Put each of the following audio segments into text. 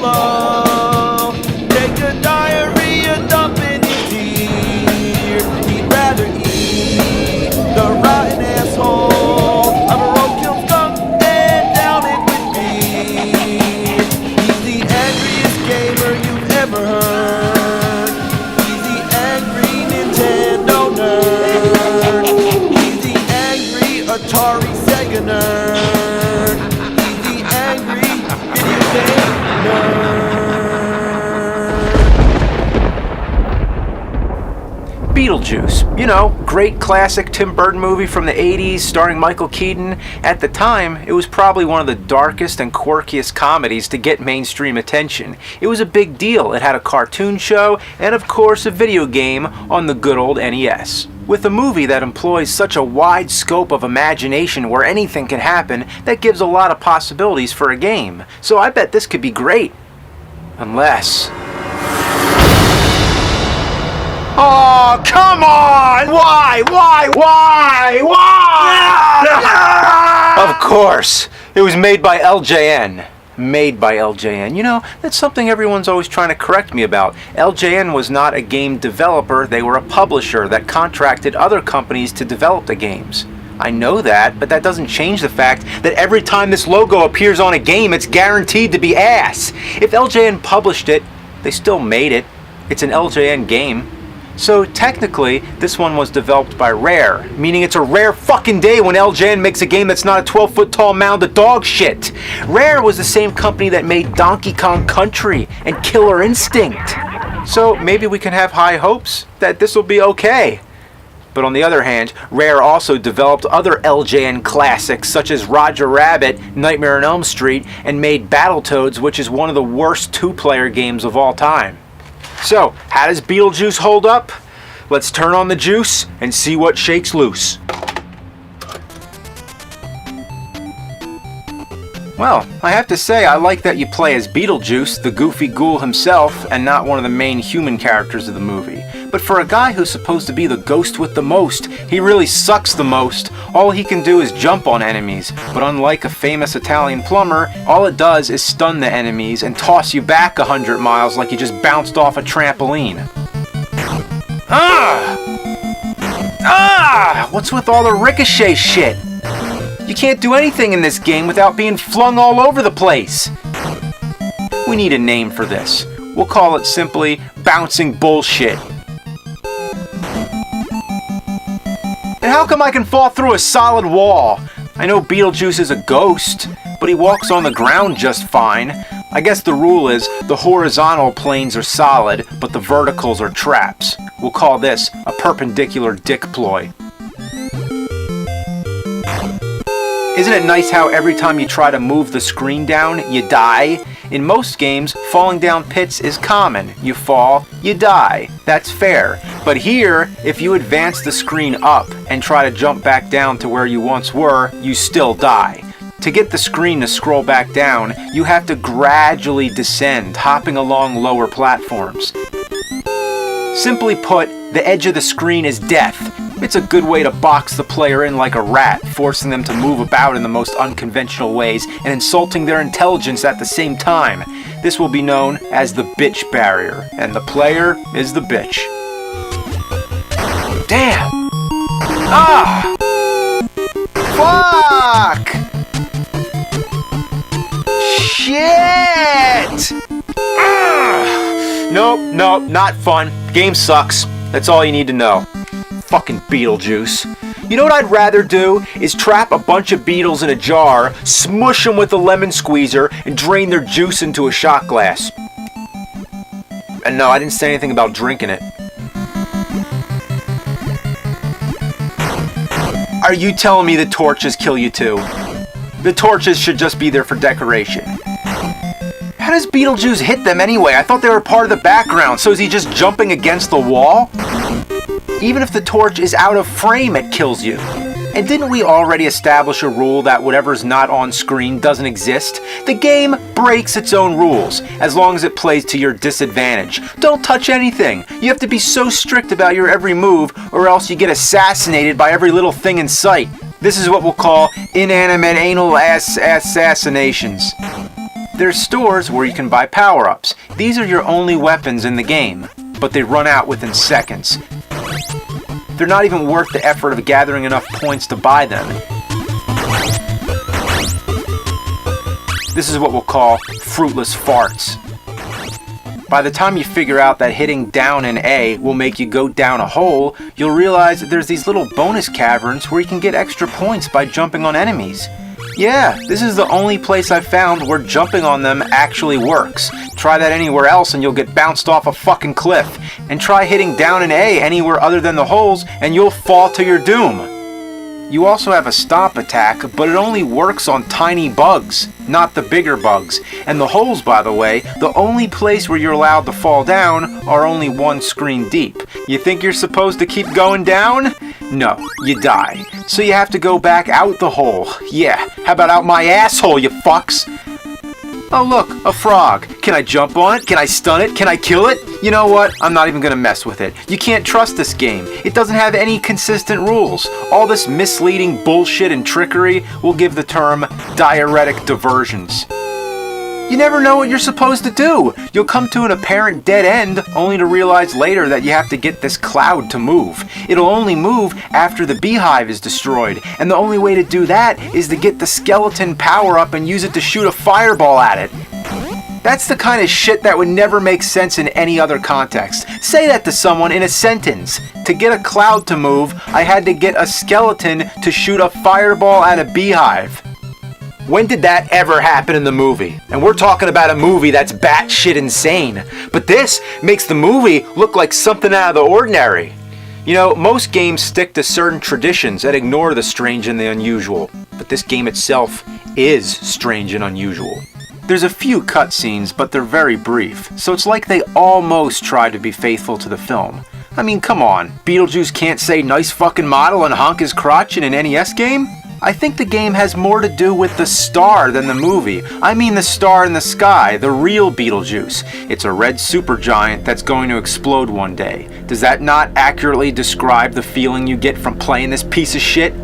solo. Take a diarrhea dump in his ear. He'd rather eat the rotten asshole of a roadkill skunk and down it with beer. He's the angriest gamer you've ever heard. He's the angry Nintendo nerd. He's the angry Atari Sega nerd. He's the angry video game nerd. Beetlejuice, you know, great classic Tim Burton movie from the 80s starring Michael Keaton. At the time, it was probably one of the darkest and quirkiest comedies to get mainstream attention. It was a big deal. It had a cartoon show and, of course, a video game on the good old NES. With a movie that employs such a wide scope of imagination where anything can happen, that gives a lot of possibilities for a game. So I bet this could be great. Unless... Oh, come on! Why? Of course! It was made by LJN. Made by LJN. You know, that's something everyone's always trying to correct me about. LJN was not a game developer, they were a publisher that contracted other companies to develop the games. I know that, but that doesn't change the fact that every time this logo appears on a game, it's guaranteed to be ass. If LJN published it, they still made it. It's an LJN game. So technically, this one was developed by Rare, meaning it's a rare fucking day when LJN makes a game that's not a 12-foot tall mound of dog shit. Rare was the same company that made Donkey Kong Country and Killer Instinct. So maybe we can have high hopes that this will be okay. But on the other hand, Rare also developed other LJN classics such as Roger Rabbit, Nightmare on Elm Street, and made Battletoads, which is one of the worst two-player games of all time. So, how does Beetlejuice hold up? Let's turn on the juice and see what shakes loose. Well, I have to say I like that you play as Beetlejuice, the goofy ghoul himself, and not one of the main human characters of the movie. But for a guy who's supposed to be the ghost with the most, he really sucks the most. All he can do is jump on enemies, but unlike a famous Italian plumber, all it does is stun the enemies and toss you back 100 miles like you just bounced off a trampoline. What's with all the ricochet shit? You can't do anything in this game without being flung all over the place. We need a name for this. We'll call it simply bouncing bullshit. And how come I can fall through a solid wall? I know Beetlejuice is a ghost, but he walks on the ground just fine. I guess the rule is the horizontal planes are solid, but the verticals are traps. We'll call this a perpendicular dick ploy. Isn't it nice how every time you try to move the screen down, you die? In most games, falling down pits is common. You fall, you die. That's fair. But here, if you advance the screen up and try to jump back down to where you once were, you still die. To get the screen to scroll back down, you have to gradually descend, hopping along lower platforms. Simply put, the edge of the screen is death. It's a good way to box the player in like a rat, forcing them to move about in the most unconventional ways and insulting their intelligence at the same time. This will be known as the bitch barrier, and the player is the bitch. Damn! Ah! Fuck! Shit! Nope, not fun. Game sucks. That's all you need to know. Fucking Beetlejuice. You know what I'd rather do is trap a bunch of beetles in a jar, smush them with a lemon squeezer, and drain their juice into a shot glass. And no, I didn't say anything about drinking it. Are you telling me the torches kill you too? The torches should just be there for decoration. How does Beetlejuice hit them anyway? I thought they were part of the background, so is he just jumping against the wall? Even if the torch is out of frame, it kills you. And didn't we already establish a rule that whatever's not on screen doesn't exist? The game breaks its own rules, as long as it plays to your disadvantage. Don't touch anything. You have to be so strict about your every move, or else you get assassinated by every little thing in sight. This is what we'll call inanimate anal assassinations. There's stores where you can buy power-ups. These are your only weapons in the game, but they run out within seconds. They're not even worth the effort of gathering enough points to buy them. This is what we'll call fruitless farts. By the time you figure out that hitting down in A will make you go down a hole, you'll realize that there's these little bonus caverns where you can get extra points by jumping on enemies. Yeah, this is the only place I've found where jumping on them actually works. Try that anywhere else and you'll get bounced off a fucking cliff. And try hitting down in A anywhere other than the holes and you'll fall to your doom. You also have a stomp attack, but it only works on tiny bugs, not the bigger bugs. And the holes, by the way, the only place where you're allowed to fall down are only one screen deep. You think you're supposed to keep going down? No, you die. So you have to go back out the hole. Yeah, how about out my asshole, you fucks? Oh look, a frog. Can I jump on it? Can I stun it? Can I kill it? You know what? I'm not even gonna mess with it. You can't trust this game. It doesn't have any consistent rules. All this misleading bullshit and trickery will give the term diuretic diversions. You never know what you're supposed to do. You'll come to an apparent dead end only to realize later that you have to get this cloud to move. It'll only move after the beehive is destroyed, and the only way to do that is to get the skeleton power up and use it to shoot a fireball at it. That's the kind of shit that would never make sense in any other context. Say that to someone in a sentence. To get a cloud to move, I had to get a skeleton to shoot a fireball at a beehive. When did that ever happen in the movie? And we're talking about a movie that's batshit insane. But this makes the movie look like something out of the ordinary. You know, most games stick to certain traditions and ignore the strange and the unusual. But this game itself is strange and unusual. There's a few cutscenes, but they're very brief, so it's like they almost tried to be faithful to the film. I mean, come on, Beetlejuice can't say nice fucking model and honk his crotch in an NES game? I think the game has more to do with the star than the movie. I mean the star in the sky, the real Beetlejuice. It's a red supergiant that's going to explode one day. Does that not accurately describe the feeling you get from playing this piece of shit?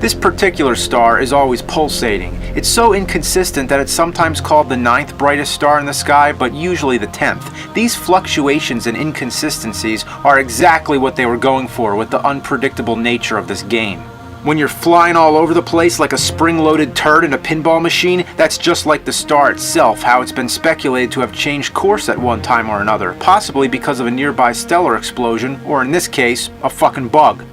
This particular star is always pulsating. It's so inconsistent that it's sometimes called the 9th brightest star in the sky, but usually the 10th. These fluctuations and inconsistencies are exactly what they were going for with the unpredictable nature of this game. When you're flying all over the place like a spring-loaded turd in a pinball machine, that's just like the star itself, how it's been speculated to have changed course at one time or another, possibly because of a nearby stellar explosion, or in this case, a fucking bug.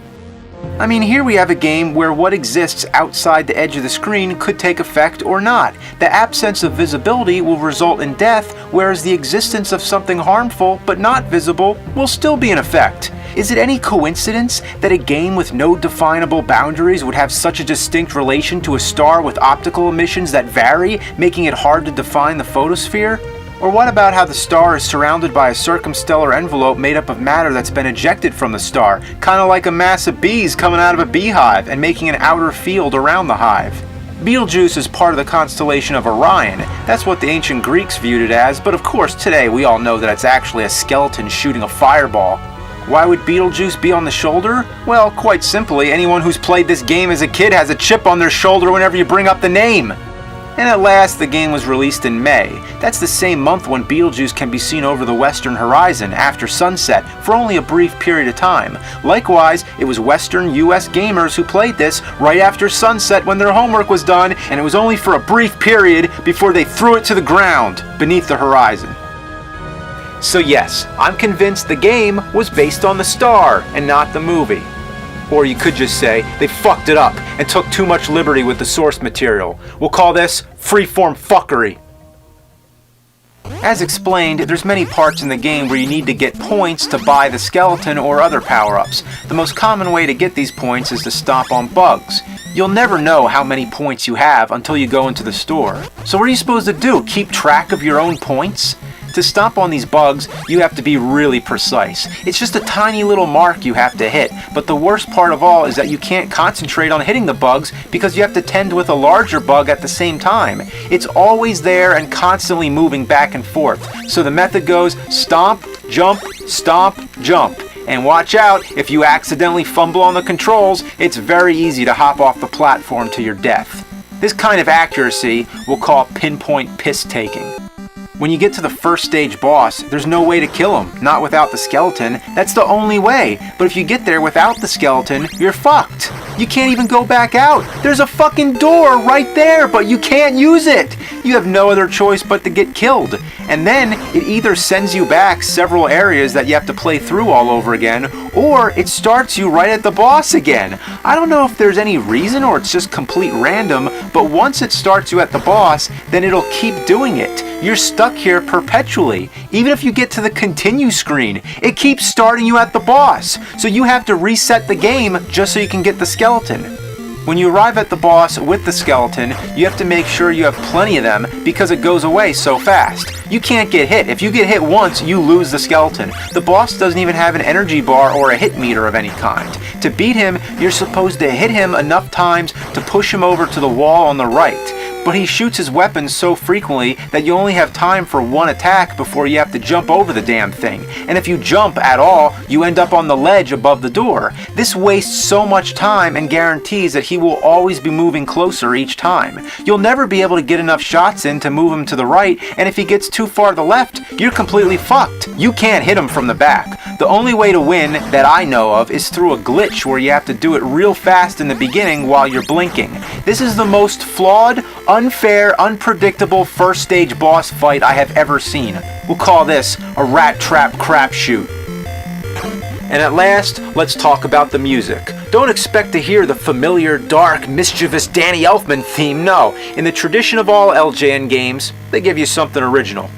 I mean, here we have a game where what exists outside the edge of the screen could take effect or not. The absence of visibility will result in death, whereas the existence of something harmful but not visible will still be in effect. Is it any coincidence that a game with no definable boundaries would have such a distinct relation to a star with optical emissions that vary, making it hard to define the photosphere? Or what about how the star is surrounded by a circumstellar envelope made up of matter that's been ejected from the star, kind of like a mass of bees coming out of a beehive and making an outer field around the hive? Beetlejuice is part of the constellation of Orion. That's what the ancient Greeks viewed it as, but of course today we all know that it's actually a skeleton shooting a fireball. Why would Beetlejuice be on the shoulder? Well, quite simply, anyone who's played this game as a kid has a chip on their shoulder whenever you bring up the name. And at last, the game was released in May. That's the same month when Beetlejuice can be seen over the western horizon after sunset for only a brief period of time. Likewise, it was Western US gamers who played this right after sunset when their homework was done, and it was only for a brief period before they threw it to the ground beneath the horizon. So yes, I'm convinced the game was based on the star and not the movie. Or you could just say they fucked it up and took too much liberty with the source material. We'll call this freeform fuckery. As explained, there's many parts in the game where you need to get points to buy the skeleton or other power-ups. The most common way to get these points is to stomp on bugs. You'll never know how many points you have until you go into the store. So what are you supposed to do? Keep track of your own points? To stomp on these bugs, you have to be really precise. It's just a tiny little mark you have to hit, but the worst part of all is that you can't concentrate on hitting the bugs because you have to tend with a larger bug at the same time. It's always there and constantly moving back and forth. So the method goes stomp, jump, jump. And watch out, if you accidentally fumble on the controls, it's very easy to hop off the platform to your death. This kind of accuracy we'll call pinpoint piss taking. When you get to the first stage boss, there's no way to kill him, not without the skeleton. That's the only way. But if you get there without the skeleton, you're fucked. You can't even go back out. There's a fucking door right there, but you can't use it. You have no other choice but to get killed. And then it either sends you back several areas that you have to play through all over again, or it starts you right at the boss again. I don't know if there's any reason or it's just complete random, but once it starts you at the boss, then it'll keep doing it. You're stuck here perpetually. Even if you get to the continue screen, it keeps starting you at the boss. So you have to reset the game just so you can get the skeleton. When you arrive at the boss with the skeleton, you have to make sure you have plenty of them because it goes away so fast. You can't get hit. If you get hit once, you lose the skeleton. The boss doesn't even have an energy bar or a hit meter of any kind. To beat him, you're supposed to hit him enough times to push him over to the wall on the right. But he shoots his weapons so frequently that you only have time for one attack before you have to jump over the damn thing. And if you jump at all, you end up on the ledge above the door. This wastes so much time and guarantees that he will always be moving closer each time. You'll never be able to get enough shots in to move him to the right, and if he gets too far to the left, you're completely fucked. You can't hit him from the back. The only way to win that I know of is through a glitch where you have to do it real fast in the beginning while you're blinking. This is the most flawed, unfair, unpredictable first stage boss fight I have ever seen. We'll call this a rat trap crapshoot. And at last, let's talk about the music. Don't expect to hear the familiar, dark, mischievous Danny Elfman theme, no. In the tradition of all LJN games, they give you something original.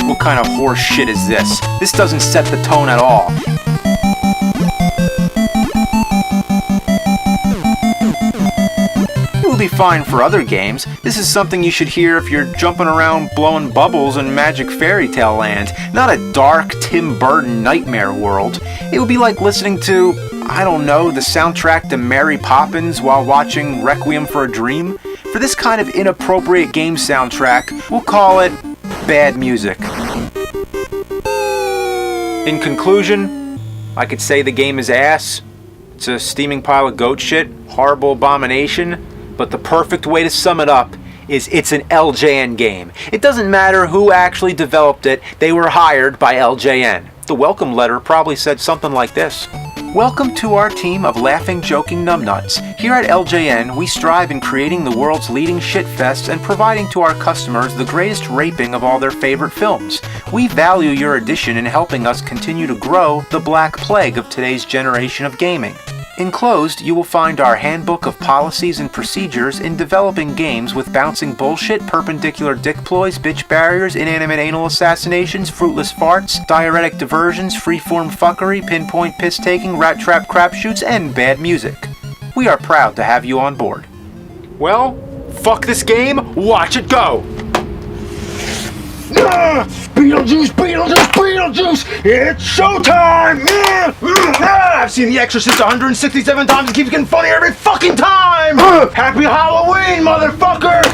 What kind of horse shit is this? This doesn't set the tone at all. It will be fine for other games. This is something you should hear if you're jumping around blowing bubbles in Magic Fairy Tale Land, not a dark Tim Burton nightmare world. It would be like listening to, I don't know, the soundtrack to Mary Poppins while watching Requiem for a Dream. For this kind of inappropriate game soundtrack, we'll call it bad music. In conclusion, I could say the game is ass. It's a steaming pile of goat shit, horrible abomination, but the perfect way to sum it up is it's an LJN game. It doesn't matter who actually developed it, they were hired by LJN. The welcome letter probably said something like this. Welcome to our team of laughing, joking numbnuts. Here at LJN, we strive in creating the world's leading shitfests and providing to our customers the greatest raping of all their favorite films. We value your addition in helping us continue to grow the black plague of today's generation of gaming. Enclosed, you will find our handbook of policies and procedures in developing games with bouncing bullshit, perpendicular dick ploys, bitch barriers, inanimate anal assassinations, fruitless farts, diuretic diversions, freeform fuckery, pinpoint piss-taking, rat trap crapshoots, and bad music. We are proud to have you on board. Well, fuck this game, watch it go! Beetlejuice, Beetlejuice, Beetlejuice! It's showtime! I've seen The Exorcist 167 times. It keeps getting funnier every fucking time! Happy Halloween, motherfucker!